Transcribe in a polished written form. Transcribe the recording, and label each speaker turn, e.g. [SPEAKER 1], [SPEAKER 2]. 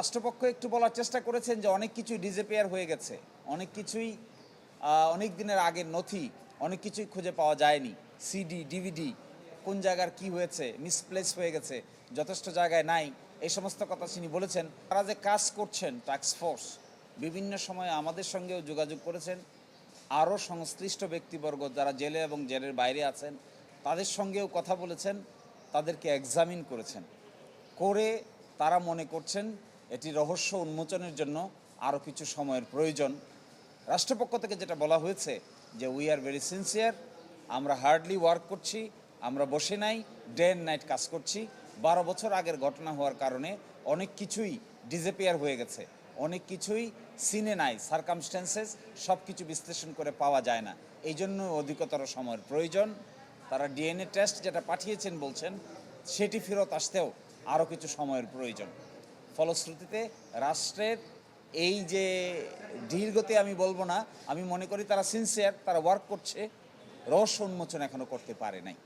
[SPEAKER 1] রাষ্ট্রপক্ষ একটু বলার চেষ্টা করেছেন যে অনেক কিছুই ডিসঅ্যাপিয়ার হয়ে গেছে, অনেক কিছুই অনেক দিনের আগের নথি, অনেক কিছুই খুঁজে পাওয়া যায়নি। সিডি ডিভিডি কোন জায়গার কি হয়েছে, মিসপ্লেস হয়ে গেছে, যথেষ্ট জায়গায় নাই, এই সমস্ত কথা তিনি বলেছেন। তারা যে কাজ করছেন টাস্ক ফোর্স বিভিন্ন সময়ে আমাদের সঙ্গেও যোগাযোগ করেছেন। আরও সংশ্লিষ্ট ব্যক্তিবর্গ যারা জেলে এবং জেলের বাইরে আছেন তাদের সঙ্গেও কথা বলেছেন, তাদেরকে এক্সামিন করেছেন, করে তারা মনে করছেন এটি রহস্য উন্মোচনের জন্য আরও কিছু সময়ের প্রয়োজন। রাষ্ট্রপক্ষ থেকে যেটা বলা হয়েছে যে উই আর ভেরি সিনসিয়ার, আমরা হার্ডলি ওয়ার্ক করছি, আমরা বসে নাই, ডে অ্যান্ড নাইট কাজ করছি। 12 বছর আগের ঘটনা হওয়ার কারণে অনেক কিছুই ডিসঅ্যাপিয়ার হয়ে গেছে, অনেক কিছুই সিনে নাই, সার্কামস্ট্যান্সেস সব কিছু বিশ্লেষণ করে পাওয়া যায় না, এই জন্য অধিকতর সময়ের প্রয়োজন। তারা ডিএনএ টেস্ট যেটা পাঠিয়েছেন বলছেন সেটি ফেরত আসতেও আরও কিছু সময়ের প্রয়োজন। ফলশ্রুতিতে রাষ্ট্রের এই যে ধীরগতি আমি বলবো না, আমি মনে করি তারা সিনসিয়ার, তারা ওয়ার্ক করছে, রহস্য উন্মোচন এখনও করতে পারে নাই।